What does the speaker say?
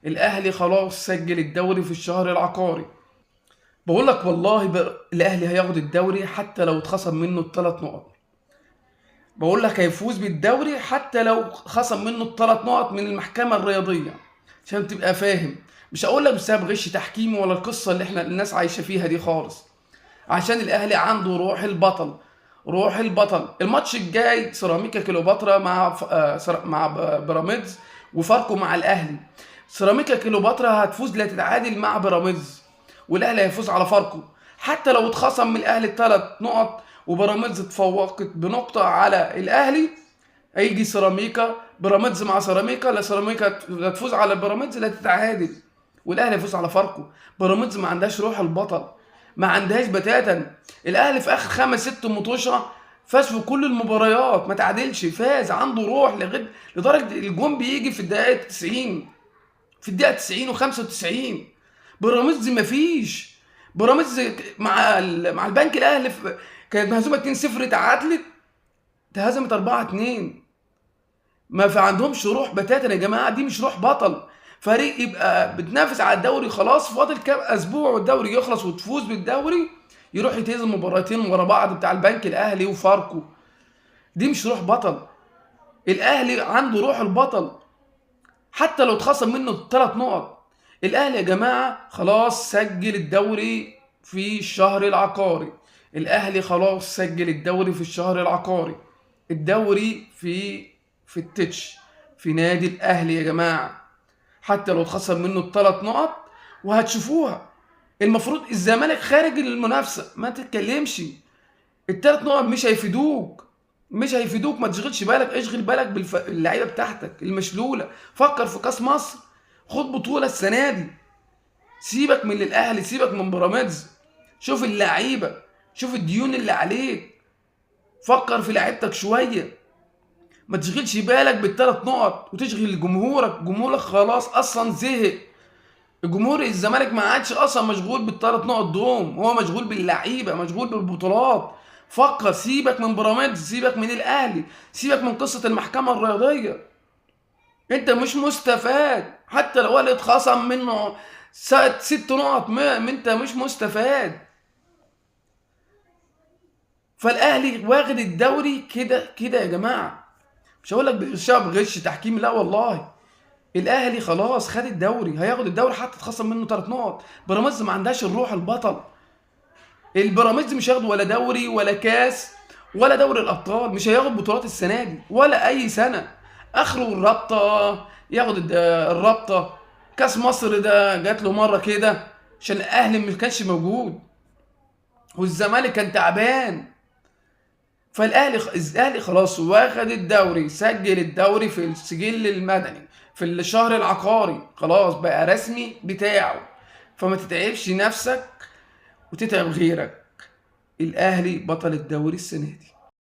الاهلي خلاص سجل الدوري في الشهر العقاري. بقول لك والله الاهلي هياخد الدوري حتى لو اتخصم منه الثلاث نقط. بقول لك هيفوز بالدوري حتى لو خصم منه الثلاث نقط من المحكمة الرياضية، عشان تبقى فاهم. مش هقول لك بسبب غش تحكيمي ولا القصة اللي احنا الناس عايشة فيها دي خالص. عشان الاهلي عنده روح البطل. روح البطل. الماتش الجاي سيراميكا كليوباترا مع بيراميدز، وفاركو مع الاهلي. سيراميكا كليوباترا هتفوز لا تتعادل مع بيراميدز، والاهلي هيفوز على فاركو. حتى لو اتخصم من الاهلي الثلاث نقط وبيراميدز اتفوقت بنقطة على الاهلي، هيجي سيراميكا بيراميدز مع سيراميكا، لا سيراميكا لا تفوز على بيراميدز لا تتعادل، والاهلي يفوز على فاركو. بيراميدز ما عندهاش روح البطل، ما عندهاش بتاتا. الاهلي في اخر خمس ست مطوشه فاز في كل المباريات، ما تعادلش، فاز، عنده روح لدرجه الجون بيجي في الدقيقه 90، في الدقيقه 90 و95. بيراميدز ما فيش. بيراميدز مع البنك الاهلي كانت مهزومه 2-0، تعادلت، تهزمت 4-2. ما في عندهمش روح بتاتا يا جماعه، دي مش روح بطل. فريق يبقى بتنافس على الدوري خلاص، فاضل كام اسبوع والدوري يخلص وتفوز بالدوري، يروح يتهزم مباراتين ورا بعض بتاع البنك الاهلي وفاركو. دي مش روح بطل. الاهلي عنده روح البطل حتى لو اتخصم منه الثلاث نقط. الاهلي يا جماعه خلاص سجل الدوري في الشهر العقاري. الاهلي خلاص سجل الدوري في الشهر العقاري. الدوري في التتش، في نادي الاهلي يا جماعه، حتى لو اتخصم منه الثلاث نقط. وهتشوفوها. المفروض الزمالك خارج المنافسه، ما تتكلمش. الثلاث نقط مش هيفيدوك، مش هيفيدوك. ما تشغلش بالك، اشغل بالك باللعيبه بتاعتك المشلوله. فكر في كاس مصر، خد بطوله السنه دي. سيبك من الاهلي، سيبك من بيراميدز. شوف اللعيبه، شوف الديون اللي عليك. فكر في لعيبتك شويه. ما تشغلش بالك بالثلاث نقط وتشغل جمهورك. جمهورك خلاص اصلا زهق. الجمهور الزمالك ما عادش اصلا مشغول بالثلاث نقط دوم، هو مشغول باللعيبه، مشغول بالبطولات. فكر، سيبك من بيراميدز، سيبك من الاهلي، سيبك من قصه المحكمه الرياضيه. انت مش مستفاد حتى لو اللي اتخصم منه ست نقط، ما انت مش مستفاد. فالاهلي واخد الدوري كده كده يا جماعه. مش هقول لك بسبب غش تحكيم، لا والله. الاهلي خلاص خد الدوري، هياخد الدوري حتى اتخصم منه ثلاث نقط. بيراميدز ما عندهاش الروح البطل. البيراميدز مش هياخد ولا دوري ولا كاس ولا دوري الابطال، مش هياخد بطولات السنه دي ولا اي سنه. اخره الرابطه، ياخد الرابطه. كاس مصر ده جات له مره كده عشان الاهلي ما كانش موجود والزمالك كان تعبان. الاهلي خلاص واخد الدوري، سجل الدوري في السجل المدني في الشهر العقاري، خلاص بقى رسمي بتاعه. فما تتعبش نفسك وتتعب غيرك. الاهلي بطل الدوري السنه دي.